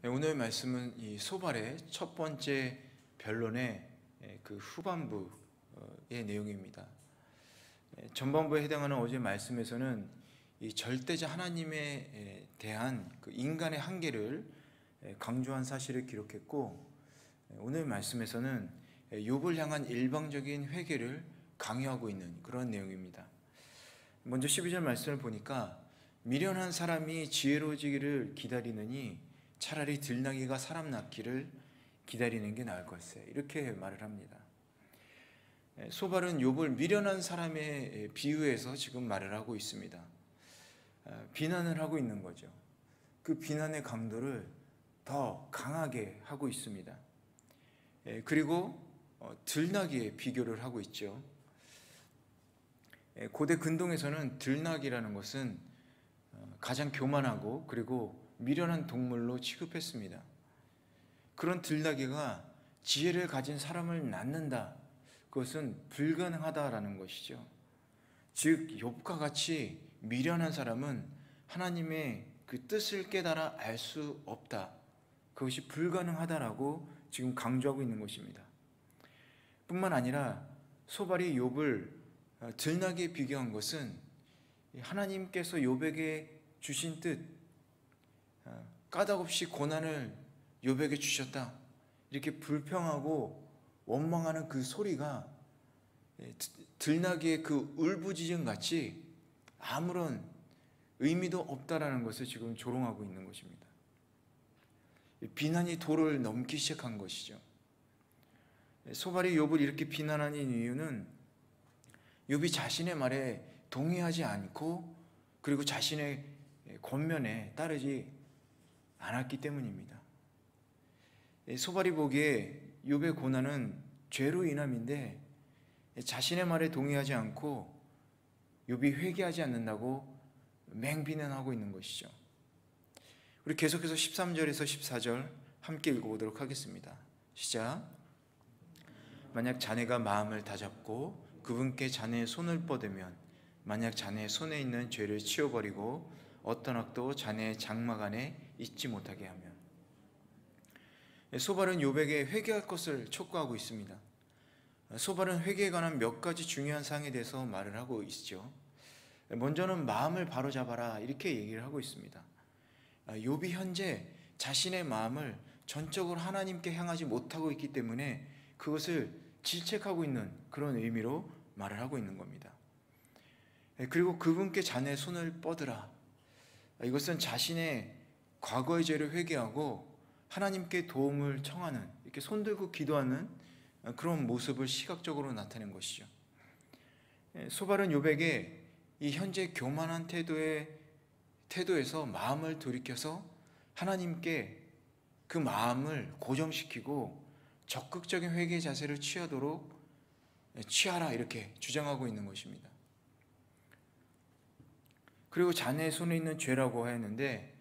오늘 말씀은 이 소발의 첫 번째 변론의 그 후반부의 내용입니다. 전반부에 해당하는 어제 말씀에서는 이 절대자 하나님에 대한 그 인간의 한계를 강조한 사실을 기록했고, 오늘 말씀에서는 욥을 향한 일방적인 회개를 강요하고 있는 그런 내용입니다. 먼저 12절 말씀을 보니까 미련한 사람이 지혜로워지기를 기다리느니 차라리 들나귀가 사람 낳기를 기다리는 게 나을 걸세, 이렇게 말을 합니다. 소발은 욥을 미련한 사람에 비유해서 지금 말을 하고 있습니다. 비난을 하고 있는 거죠. 그 비난의 강도를 더 강하게 하고 있습니다. 그리고 들나귀에 비교를 하고 있죠. 고대 근동에서는 들나귀라는 것은 가장 교만하고 그리고 미련한 동물로 취급했습니다. 그런 들나귀가 지혜를 가진 사람을 낳는다, 그것은 불가능하다라는 것이죠. 즉 욥과 같이 미련한 사람은 하나님의 그 뜻을 깨달아 알 수 없다, 그것이 불가능하다라고 지금 강조하고 있는 것입니다. 뿐만 아니라 소발이 욥을 들나귀에 비교한 것은 하나님께서 욥에게 주신 뜻, 까닭없이 고난을 욥에게 주셨다, 이렇게 불평하고 원망하는 그 소리가 들나귀의 그 울부짖음 같이 아무런 의미도 없다라는 것을 지금 조롱하고 있는 것입니다. 비난이 도를 넘기 시작한 것이죠. 소발이 욥을 이렇게 비난하는 이유는 욥이 자신의 말에 동의하지 않고 그리고 자신의 권면에 따르지 않았기 때문입니다. 소발이 보기에 욥의 고난은 죄로 인함인데 자신의 말에 동의하지 않고 욥이 회개하지 않는다고 맹비난하고 있는 것이죠. 우리 계속해서 13절에서 14절 함께 읽어보도록 하겠습니다. 시작. 만약 자네가 마음을 다잡고 그분께 자네의 손을 뻗으면, 만약 자네의 손에 있는 죄를 치워버리고 어떤 악도 자네의 장막 안에 있지 못하게 하면. 소발은 욥에게 회개할 것을 촉구하고 있습니다. 소발은 회개에 관한 몇 가지 중요한 사항에 대해서 말을 하고 있죠. 먼저는 마음을 바로잡아라, 이렇게 얘기를 하고 있습니다. 욥이 현재 자신의 마음을 전적으로 하나님께 향하지 못하고 있기 때문에 그것을 질책하고 있는 그런 의미로 말을 하고 있는 겁니다. 그리고 그분께 자네의 손을 뻗으라, 이것은 자신의 과거의 죄를 회개하고 하나님께 도움을 청하는, 이렇게 손들고 기도하는 그런 모습을 시각적으로 나타낸 것이죠. 소발은 욥에게 이 현재 교만한 태도에서 마음을 돌이켜서 하나님께 그 마음을 고정시키고 적극적인 회개 자세를 취하라, 이렇게 주장하고 있는 것입니다. 그리고 자네의 손에 있는 죄라고 했는데,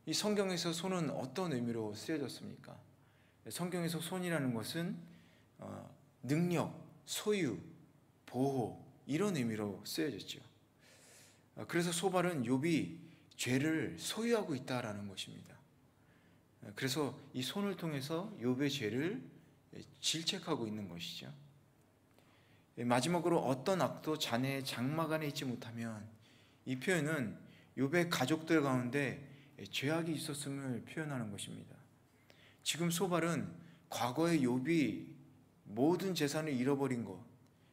이 성경에서 손은 어떤 의미로 쓰여졌습니까? 성경에서 손이라는 것은 능력, 소유, 보호, 이런 의미로 쓰여졌죠. 그래서 소발은 욥이 죄를 소유하고 있다라는 것입니다. 그래서 이 손을 통해서 욥의 죄를 질책하고 있는 것이죠. 마지막으로 어떤 악도 자네의 장막 안에 있지 못하면, 이 표현은 욥의 가족들 가운데 죄악이 있었음을 표현하는 것입니다. 지금 소발은 과거에 욥이 모든 재산을 잃어버린 것,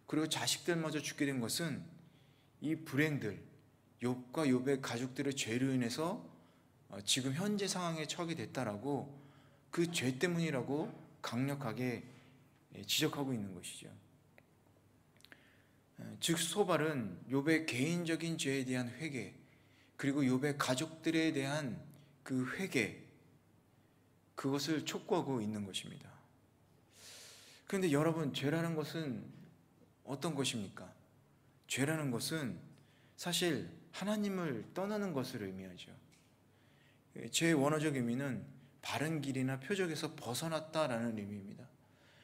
그리고 자식들마저 죽게 된 것은 이 불행들, 욥과 욥의 가족들의 죄로 인해서 지금 현재 상황에 처하게 됐다라고, 그 죄 때문이라고 강력하게 지적하고 있는 것이죠. 즉 소발은 욥의 개인적인 죄에 대한 회개, 그리고 욥의 가족들에 대한 그 회개, 그것을 촉구하고 있는 것입니다. 그런데 여러분, 죄라는 것은 어떤 것입니까? 죄라는 것은 사실 하나님을 떠나는 것을 의미하죠. 죄의 원어적 의미는 바른 길이나 표적에서 벗어났다라는 의미입니다.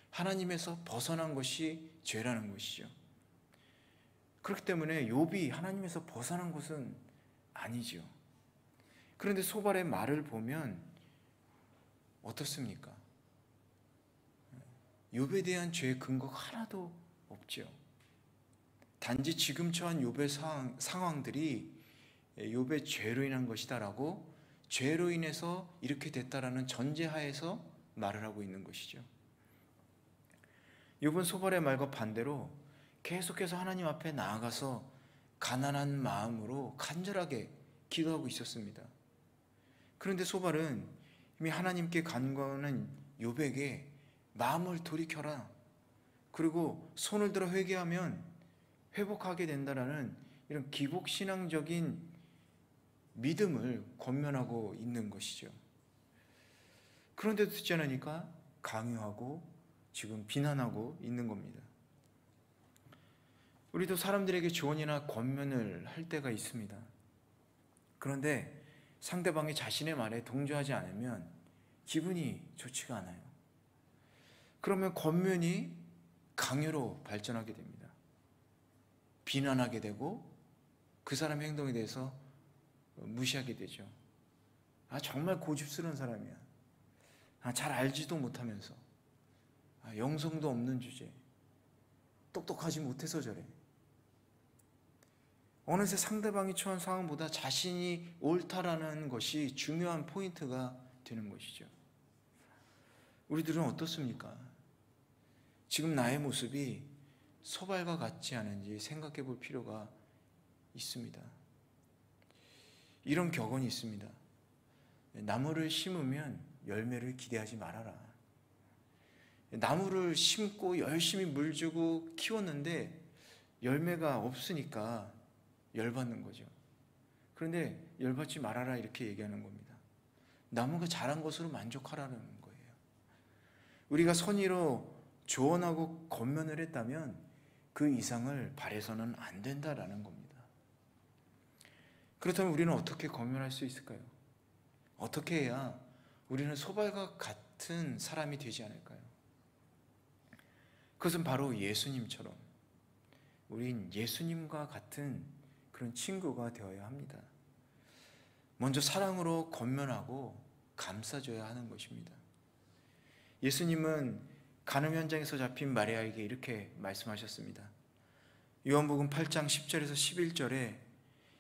하나님에서 벗어난 것이 죄라는 것이죠. 그렇기 때문에 욥이 하나님에서 벗어난 것은 아니죠. 그런데 소발의 말을 보면 어떻습니까? 욥에 대한 죄의 근거가 하나도 없죠. 단지 지금 처한 욥의 상황들이 욥의 죄로 인한 것이다라고, 죄로 인해서 이렇게 됐다라는 전제하에서 말을 하고 있는 것이죠. 욥은 소발의 말과 반대로 계속해서 하나님 앞에 나아가서 가난한 마음으로 간절하게 기도하고 있었습니다. 그런데 소발은 이미 하나님께 간구하는 욥에게 마음을 돌이켜라, 그리고 손을 들어 회개하면 회복하게 된다라는 이런 기복신앙적인 믿음을 권면하고 있는 것이죠. 그런데도 듣지 않으니까 강요하고 지금 비난하고 있는 겁니다. 우리도 사람들에게 조언이나 권면을 할 때가 있습니다. 그런데 상대방이 자신의 말에 동조하지 않으면 기분이 좋지가 않아요. 그러면 권면이 강요로 발전하게 됩니다. 비난하게 되고 그 사람의 행동에 대해서 무시하게 되죠. 정말 고집스러운 사람이야. 잘 알지도 못하면서, 영성도 없는 주제, 똑똑하지 못해서 저래. 어느새 상대방이 처한 상황보다 자신이 옳다라는 것이 중요한 포인트가 되는 것이죠. 우리들은 어떻습니까? 지금 나의 모습이 소발과 같지 않은지 생각해 볼 필요가 있습니다. 이런 격언이 있습니다. 나무를 심으면 열매를 기대하지 말아라. 나무를 심고 열심히 물 주고 키웠는데 열매가 없으니까 열받는 거죠. 그런데 열받지 말아라 이렇게 얘기하는 겁니다. 나무가 자란 것으로 만족하라는 거예요. 우리가 선의로 조언하고 권면을 했다면 그 이상을 바라서는 안 된다라는 겁니다. 그렇다면 우리는 어떻게 권면할 수 있을까요? 어떻게 해야 우리는 소발과 같은 사람이 되지 않을까요? 그것은 바로 예수님처럼, 우린 예수님과 같은 그런 친구가 되어야 합니다. 먼저 사랑으로 권면하고 감싸줘야 하는 것입니다. 예수님은 간음 현장에서 잡힌 마리아에게 이렇게 말씀하셨습니다. 요한복음 8장 10절에서 11절에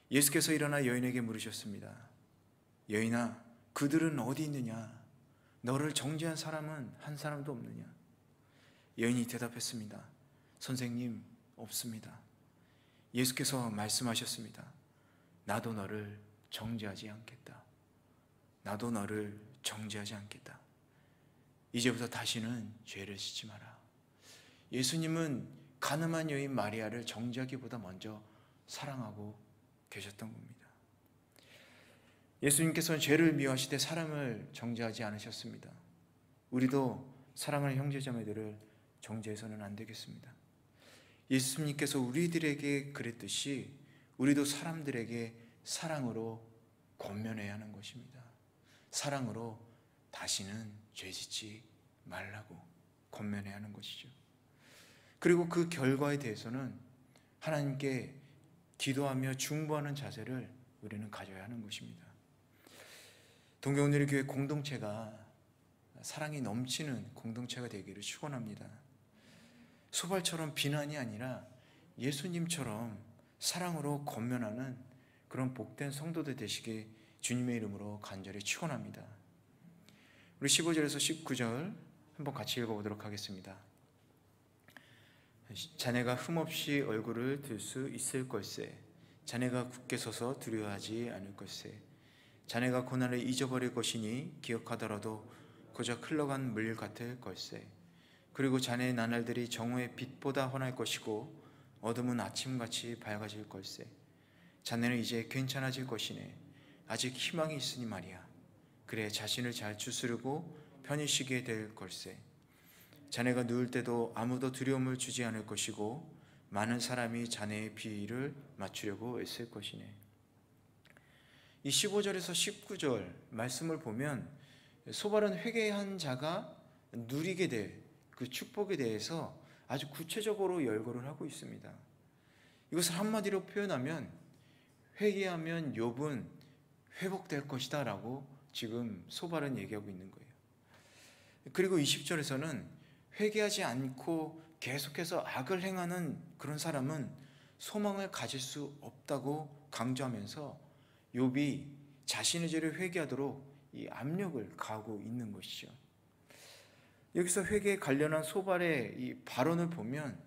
예수께서 일어나 여인에게 물으셨습니다. 여인아, 그들은 어디 있느냐? 너를 정죄한 사람은 한 사람도 없느냐? 여인이 대답했습니다. 선생님, 없습니다. 예수께서 말씀하셨습니다. 나도 너를 정죄하지 않겠다. 나도 너를 정죄하지 않겠다. 이제부터 다시는 죄를 짓지 마라. 예수님은 간음한 여인 마리아를 정죄하기보다 먼저 사랑하고 계셨던 겁니다. 예수님께서는 죄를 미워하시되 사람을 정죄하지 않으셨습니다. 우리도 사랑하는 형제자매들을 정죄해서는 안 되겠습니다. 예수님께서 우리들에게 그랬듯이 우리도 사람들에게 사랑으로 권면해야 하는 것입니다. 사랑으로 다시는 죄짓지 말라고 권면해야 하는 것이죠. 그리고 그 결과에 대해서는 하나님께 기도하며 중보하는 자세를 우리는 가져야 하는 것입니다. 동경원누리 교회 공동체가 사랑이 넘치는 공동체가 되기를 축원합니다. 소발처럼 비난이 아니라 예수님처럼 사랑으로 권면하는 그런 복된 성도들 되시길 주님의 이름으로 간절히 축원합니다. 우리 15절에서 19절 한번 같이 읽어보도록 하겠습니다. 자네가 흠없이 얼굴을 들 수 있을 걸세. 자네가 굳게 서서 두려워하지 않을 걸세. 자네가 고난을 잊어버릴 것이니 기억하더라도 그저 흘러간 물 같을 걸세. 그리고 자네의 나날들이 정오의 빛보다 환할 것이고 어둠은 아침같이 밝아질 걸세. 자네는 이제 괜찮아질 것이네. 아직 희망이 있으니 말이야. 그래, 자신을 잘 추스르고 편히 쉬게 될 걸세. 자네가 누울 때도 아무도 두려움을 주지 않을 것이고 많은 사람이 자네의 비위를 맞추려고 애쓸 것이네. 이 15절에서 19절 말씀을 보면 소발은 회개한 자가 누리게 될 그 축복에 대해서 아주 구체적으로 열거를 하고 있습니다. 이것을 한마디로 표현하면 회개하면 욥은 회복될 것이다 라고 지금 소발은 얘기하고 있는 거예요. 그리고 20절에서는 회개하지 않고 계속해서 악을 행하는 그런 사람은 소망을 가질 수 없다고 강조하면서 욥이 자신의 죄를 회개하도록 이 압력을 가하고 있는 것이죠. 여기서 회개에 관련한 소발의 이 발언을 보면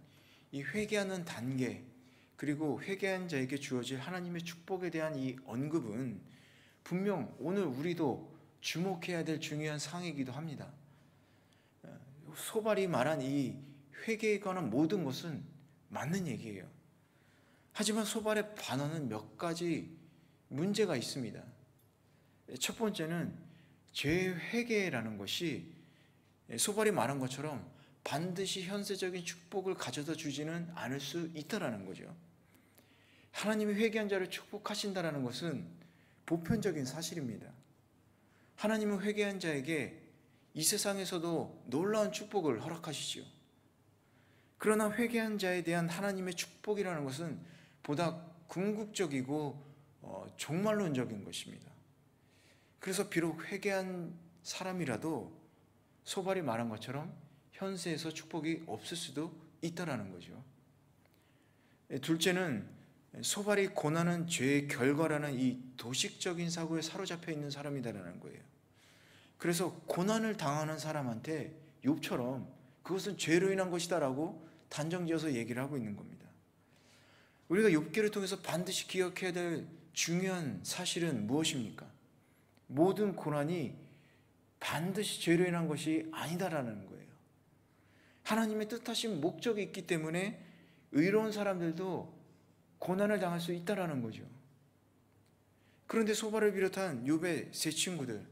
이 회개하는 단계, 그리고 회개한 자에게 주어질 하나님의 축복에 대한 이 언급은 분명 오늘 우리도 주목해야 될 중요한 사항이기도 합니다. 소발이 말한 이 회개에 관한 모든 것은 맞는 얘기예요. 하지만 소발의 반언은 몇 가지 문제가 있습니다. 첫 번째는 죄의 회개라는 것이 소발이 말한 것처럼 반드시 현세적인 축복을 가져다 주지는 않을 수 있다라는 거죠. 하나님이 회개한 자를 축복하신다라는 것은 보편적인 사실입니다. 하나님은 회개한 자에게 이 세상에서도 놀라운 축복을 허락하시지요. 그러나 회개한 자에 대한 하나님의 축복이라는 것은 보다 궁극적이고 종말론적인 것입니다. 그래서 비록 회개한 사람이라도 소발이 말한 것처럼 현세에서 축복이 없을 수도 있다라는 거죠. 둘째는 소발이 고난은 죄의 결과라는 이 도식적인 사고에 사로잡혀 있는 사람이다라는 거예요. 그래서 고난을 당하는 사람한테 욥처럼 그것은 죄로 인한 것이다라고 단정지어서 얘기를 하고 있는 겁니다. 우리가 욥기를 통해서 반드시 기억해야 될 중요한 사실은 무엇입니까? 모든 고난이 반드시 죄로 인한 것이 아니다라는 거예요. 하나님의 뜻하신 목적이 있기 때문에 의로운 사람들도 고난을 당할 수 있다라는 거죠. 그런데 소발을 비롯한 욥의 세 친구들,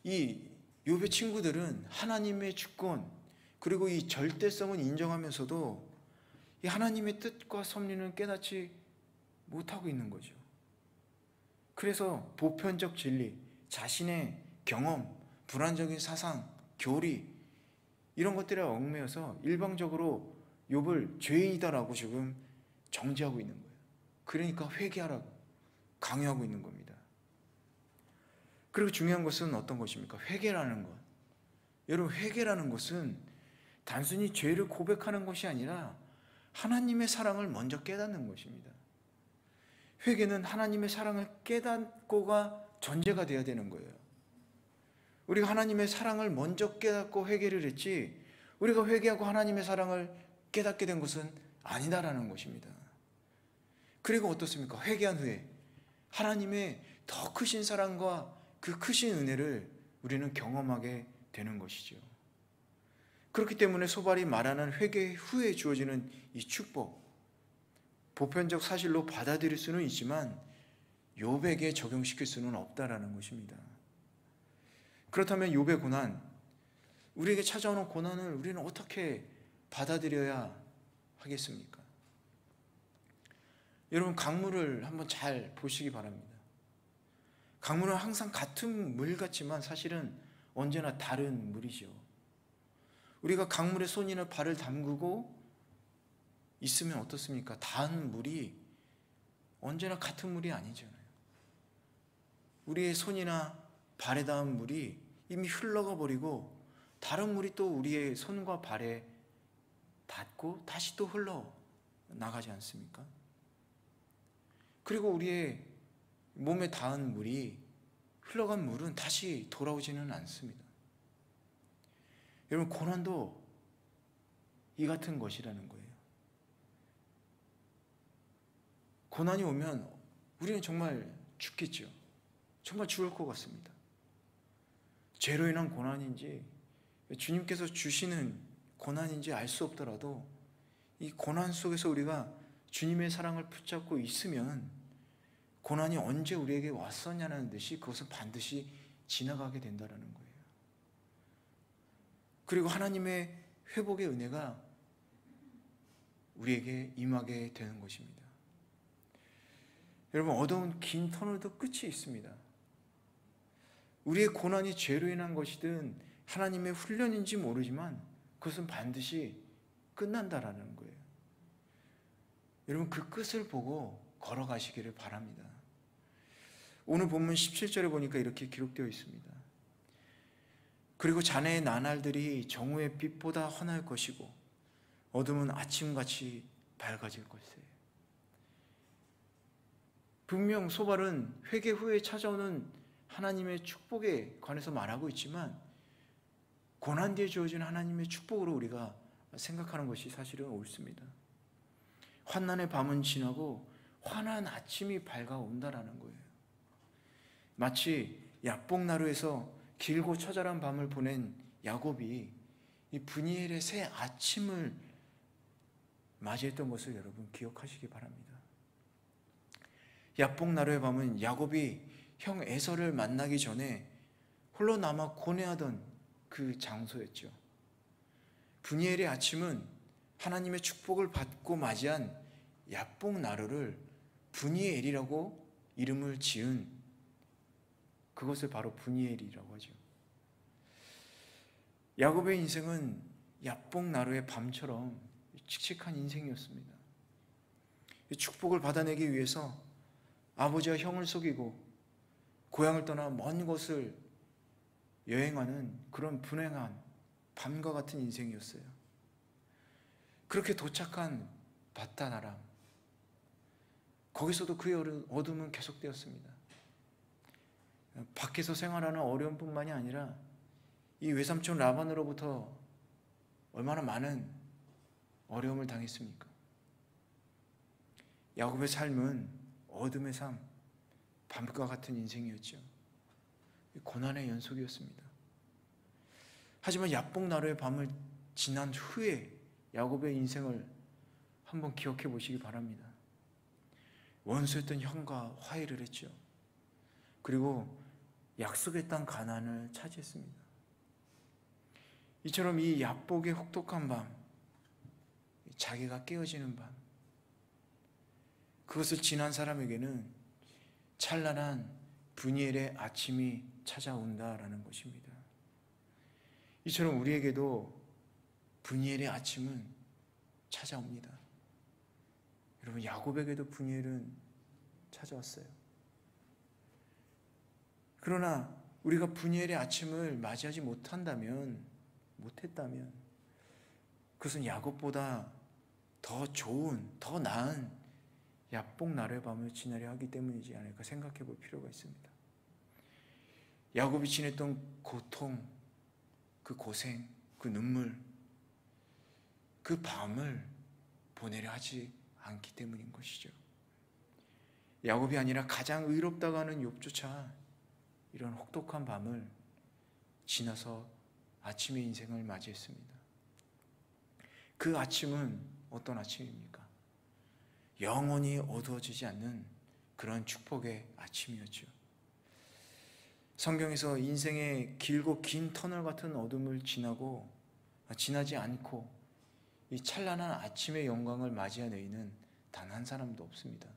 이 욥의 친구들은 하나님의 주권 그리고 이 절대성을 인정하면서도 이 하나님의 뜻과 섭리는 깨닫지 못하고 있는 거죠. 그래서 보편적 진리, 자신의 경험, 불안적인 사상, 교리 이런 것들에 얽매여서 일방적으로 욥을 죄인이다라고 지금 정죄하고 있는 거예요. 그러니까 회개하라고 강요하고 있는 겁니다. 그리고 중요한 것은 어떤 것입니까? 회개라는 것. 여러분, 회개라는 것은 단순히 죄를 고백하는 것이 아니라 하나님의 사랑을 먼저 깨닫는 것입니다. 회개는 하나님의 사랑을 깨닫고가 전제가 되어야 되는 거예요. 우리가 하나님의 사랑을 먼저 깨닫고 회개를 했지 우리가 회개하고 하나님의 사랑을 깨닫게 된 것은 아니다라는 것입니다. 그리고 어떻습니까? 회개한 후에 하나님의 더 크신 사랑과 그 크신 은혜를 우리는 경험하게 되는 것이죠. 그렇기 때문에 소발이 말하는 회개 후에 주어지는 이 축복, 보편적 사실로 받아들일 수는 있지만 욥에게 적용시킬 수는 없다라는 것입니다. 그렇다면 욥의 고난, 우리에게 찾아오는 고난을 우리는 어떻게 받아들여야 하겠습니까? 여러분, 강물을 한번 잘 보시기 바랍니다. 강물은 항상 같은 물 같지만 사실은 언제나 다른 물이죠. 우리가 강물에 손이나 발을 담그고 있으면 어떻습니까? 닿은 물이 언제나 같은 물이 아니잖아요. 우리의 손이나 발에 닿은 물이 이미 흘러가 버리고 다른 물이 또 우리의 손과 발에 닿고 다시 또 흘러나가지 않습니까? 그리고 우리의 몸에 닿은 물이, 흘러간 물은 다시 돌아오지는 않습니다. 여러분, 고난도 이 같은 것이라는 거예요. 고난이 오면 우리는 정말 죽겠죠. 정말 죽을 것 같습니다. 죄로 인한 고난인지 주님께서 주시는 고난인지 알 수 없더라도 이 고난 속에서 우리가 주님의 사랑을 붙잡고 있으면 고난이 언제 우리에게 왔었냐는 듯이 그것은 반드시 지나가게 된다는 거예요. 그리고 하나님의 회복의 은혜가 우리에게 임하게 되는 것입니다. 여러분, 어두운 긴 터널도 끝이 있습니다. 우리의 고난이 죄로 인한 것이든 하나님의 훈련인지 모르지만 그것은 반드시 끝난다라는 거예요. 여러분, 그 끝을 보고 걸어가시기를 바랍니다. 오늘 본문 17절에 보니까 이렇게 기록되어 있습니다. 그리고 자네의 나날들이 정오의 빛보다 환할 것이고 어둠은 아침같이 밝아질 것이에요. 분명 소발은 회개 후에 찾아오는 하나님의 축복에 관해서 말하고 있지만 고난 뒤에 주어진 하나님의 축복으로 우리가 생각하는 것이 사실은 옳습니다. 환난의 밤은 지나고 환한 아침이 밝아온다라는 거예요. 마치 야복나루에서 길고 처절한 밤을 보낸 야곱이 이 브니엘의 새 아침을 맞이했던 것을 여러분 기억하시기 바랍니다. 야복나루의 밤은 야곱이 형 에서를 만나기 전에 홀로 남아 고뇌하던 그 장소였죠. 브니엘의 아침은 하나님의 축복을 받고 맞이한 야복나루를 브니엘이라고 이름을 지은 그것을 바로 브니엘이라고 하죠. 야곱의 인생은 야복나루의 밤처럼 칙칙한 인생이었습니다. 축복을 받아내기 위해서 아버지와 형을 속이고 고향을 떠나 먼 곳을 여행하는 그런 불행한 밤과 같은 인생이었어요. 그렇게 도착한 바다나람, 거기서도 그의 어둠은 계속되었습니다. 밖에서 생활하는 어려움뿐만이 아니라 이 외삼촌 라반으로부터 얼마나 많은 어려움을 당했습니까? 야곱의 삶은 어둠의 삶, 밤과 같은 인생이었죠. 고난의 연속이었습니다. 하지만 야복나루의 밤을 지난 후에 야곱의 인생을 한번 기억해 보시기 바랍니다. 원수였던 형과 화해를 했죠. 그리고 약속의 땅 가나안을 차지했습니다. 이처럼 이 야복의 혹독한 밤, 자기가 깨어지는 밤, 그것을 지난 사람에게는 찬란한 브니엘의 아침이 찾아온다라는 것입니다. 이처럼 우리에게도 브니엘의 아침은 찾아옵니다. 여러분, 야곱에게도 브니엘은 찾아왔어요. 그러나 우리가 브니엘의 아침을 맞이하지 못했다면 그것은 야곱보다 더 좋은, 더 나은 야복나루의 밤을 지나려 하기 때문이지 않을까 생각해 볼 필요가 있습니다. 야곱이 지냈던 고통, 그 고생, 그 눈물, 그 밤을 보내려 하지 않기 때문인 것이죠. 야곱이 아니라 가장 의롭다고 하는 욥조차 이런 혹독한 밤을 지나서 아침의 인생을 맞이했습니다. 그 아침은 어떤 아침입니까? 영원히 어두워지지 않는 그런 축복의 아침이었죠. 성경에서 인생의 길고 긴 터널 같은 어둠을 지나지 않고 이 찬란한 아침의 영광을 맞이한 의인은 단 한 사람도 없습니다.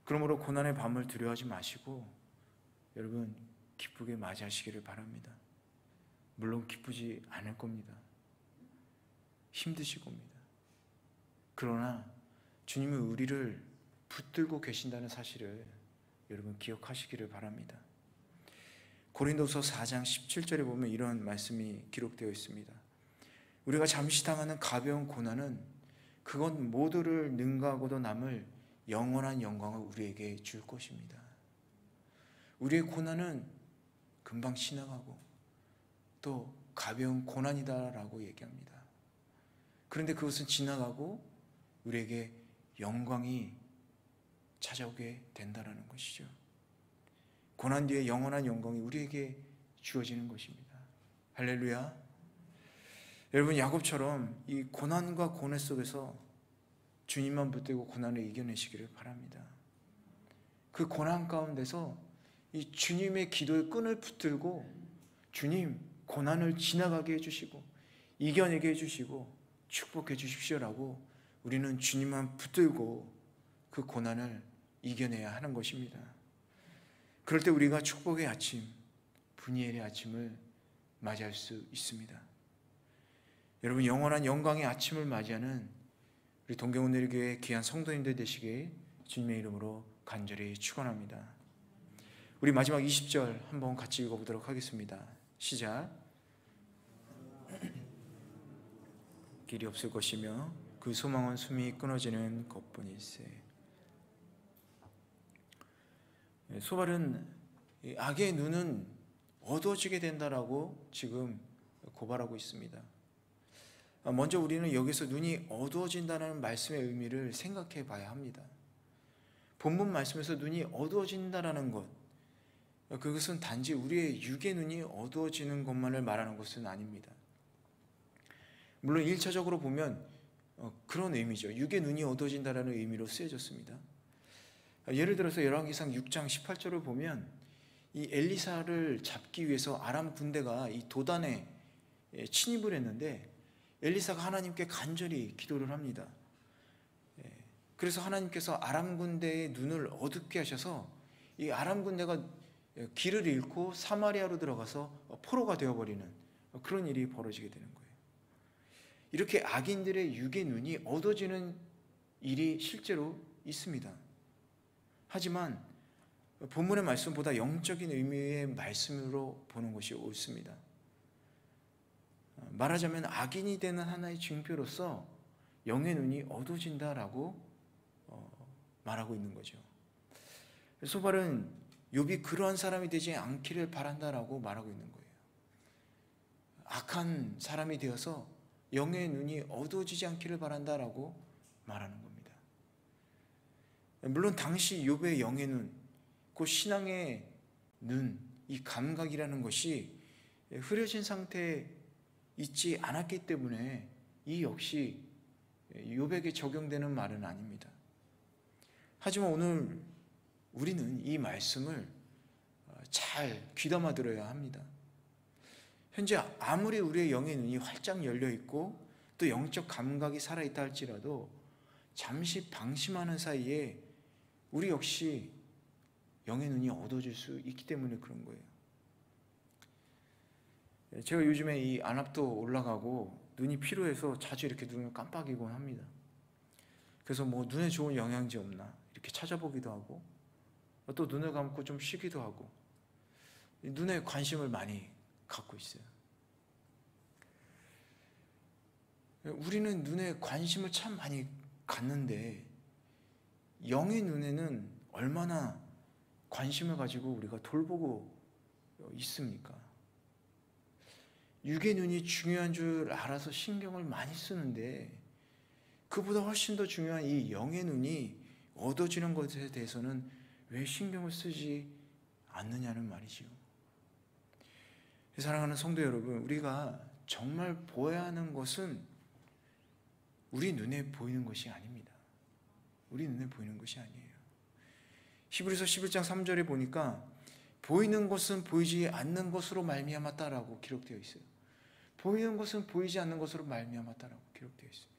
그러므로 고난의 밤을 두려워하지 마시고 여러분 기쁘게 맞이하시기를 바랍니다. 물론 기쁘지 않을 겁니다. 힘드실 겁니다. 그러나 주님은 우리를 붙들고 계신다는 사실을 여러분 기억하시기를 바랍니다. 고린도서 4장 17절에 보면 이런 말씀이 기록되어 있습니다. 우리가 잠시 당하는 가벼운 고난은 그건 모두를 능가하고도 남을 영원한 영광을 우리에게 줄 것입니다. 우리의 고난은 금방 지나가고 또 가벼운 고난이다라고 얘기합니다. 그런데 그것은 지나가고 우리에게 영광이 찾아오게 된다는 것이죠. 고난 뒤에 영원한 영광이 우리에게 주어지는 것입니다. 할렐루야. 여러분, 야곱처럼 이 고난과 고뇌 속에서 주님만 붙들고 고난을 이겨내시기를 바랍니다. 그 고난 가운데서 이 주님의 기도의 끈을 붙들고 주님, 고난을 지나가게 해주시고 이겨내게 해주시고 축복해 주십시오라고 우리는 주님만 붙들고 그 고난을 이겨내야 하는 것입니다. 그럴 때 우리가 축복의 아침, 브니엘의 아침을 맞이할 수 있습니다. 여러분, 영원한 영광의 아침을 맞이하는 우리 동경운대교회 귀한 성도님들 되시길 주님의 이름으로 간절히 축원합니다. 우리 마지막 20절 한번 같이 읽어보도록 하겠습니다. 시작. 길이 없을 것이며 그 소망은 숨이 끊어지는 것뿐일세. 소발은 악의 눈은 어두워지게 된다라고 지금 고발하고 있습니다. 먼저 우리는 여기서 눈이 어두워진다는 말씀의 의미를 생각해 봐야 합니다. 본문 말씀에서 눈이 어두워진다라는 것, 그것은 단지 우리의 육의 눈이 어두워지는 것만을 말하는 것은 아닙니다. 물론 1차적으로 보면 그런 의미죠. 육의 눈이 어두워진다라는 의미로 쓰여졌습니다. 예를 들어서 열왕기상 6장 18절을 보면 이 엘리사를 잡기 위해서 아람 군대가 이 도단에 침입을 했는데 엘리사가 하나님께 간절히 기도를 합니다. 그래서 하나님께서 아람 군대의 눈을 어둡게 하셔서 이 아람 군대가 길을 잃고 사마리아로 들어가서 포로가 되어버리는 그런 일이 벌어지게 되는 거예요. 이렇게 악인들의 육의 눈이 어두워지는 일이 실제로 있습니다. 하지만 본문의 말씀보다 영적인 의미의 말씀으로 보는 것이 옳습니다. 말하자면 악인이 되는 하나의 징표로서 영의 눈이 어두워진다라고 말하고 있는 거죠. 소발은 욥이 그러한 사람이 되지 않기를 바란다라고 말하고 있는 거예요. 악한 사람이 되어서 영의 눈이 어두워지지 않기를 바란다라고 말하는 겁니다. 물론 당시 욥의 영의 눈, 그 신앙의 눈, 이 감각이라는 것이 흐려진 상태에 있지 않았기 때문에 이 역시 욥에게 적용되는 말은 아닙니다. 하지만 오늘 우리는 이 말씀을 잘 귀담아 들어야 합니다. 현재 아무리 우리의 영의 눈이 활짝 열려 있고 또 영적 감각이 살아있다 할지라도 잠시 방심하는 사이에 우리 역시 영의 눈이 어두워질 수 있기 때문에 그런 거예요. 제가 요즘에 이 안압도 올라가고 눈이 피로해서 자주 이렇게 눈을 깜빡이곤 합니다. 그래서 뭐 눈에 좋은 영양제 없나 이렇게 찾아보기도 하고 또 눈을 감고 좀 쉬기도 하고 눈에 관심을 많이 갖고 있어요. 우리는 눈에 관심을 참 많이 갖는데 영의 눈에는 얼마나 관심을 가지고 우리가 돌보고 있습니까? 육의 눈이 중요한 줄 알아서 신경을 많이 쓰는데 그보다 훨씬 더 중요한 이 영의 눈이 어두워지는 것에 대해서는 왜 신경을 쓰지 않느냐는 말이지요. 사랑하는 성도 여러분, 우리가 정말 보아야 하는 것은 우리 눈에 보이는 것이 아닙니다. 우리 눈에 보이는 것이 아니에요. 히브리서 11장 3절에 보니까 보이는 것은 보이지 않는 것으로 말미암았다라고 기록되어 있어요. 보이는 것은 보이지 않는 것으로 말미암았다라고 기록되어 있습니다.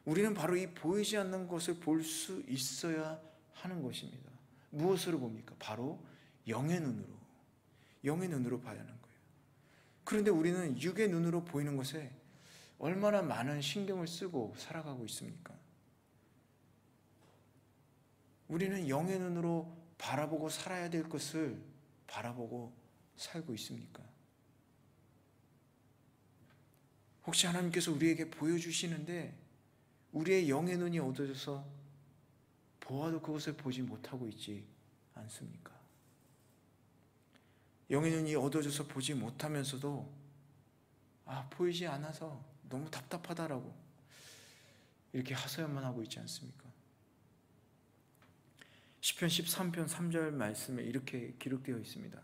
우리는 바로 이 보이지 않는 것을 볼 수 있어야 하는 것입니다. 무엇으로 봅니까? 바로 영의 눈으로 봐야 하는 거예요. 그런데 우리는 육의 눈으로 보이는 것에 얼마나 많은 신경을 쓰고 살아가고 있습니까? 우리는 영의 눈으로 바라보고 살아야 될 것을 바라보고 살고 있습니까? 혹시 하나님께서 우리에게 보여주시는데 우리의 영의 눈이 어두워져서 보아도 그것을 보지 못하고 있지 않습니까? 영의 눈이 어두워져서 보지 못하면서도 보이지 않아서 너무 답답하다라고 이렇게 하소연만 하고 있지 않습니까? 시편 13편 3절 말씀에 이렇게 기록되어 있습니다.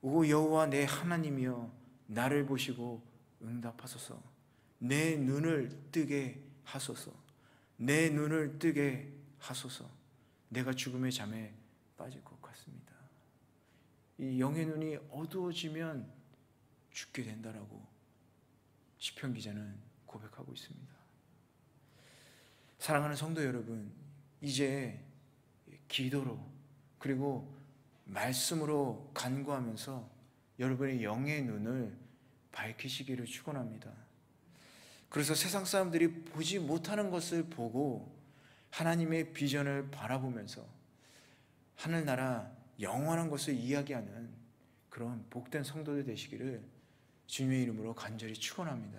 오 여호와 내 하나님이여 나를 보시고 응답하소서. 내 눈을 뜨게 하소서. 내 눈을 뜨게 하소서. 내가 죽음의 잠에 빠질 것 같습니다. 이 영의 눈이 어두워지면 죽게 된다라고 시편 기자는 고백하고 있습니다. 사랑하는 성도 여러분, 이제 기도로 그리고 말씀으로 간구하면서 여러분의 영의 눈을 밝히시기를 축원합니다. 그래서 세상 사람들이 보지 못하는 것을 보고 하나님의 비전을 바라보면서 하늘나라 영원한 것을 이야기하는 그런 복된 성도들 되시기를 주님의 이름으로 간절히 축원합니다.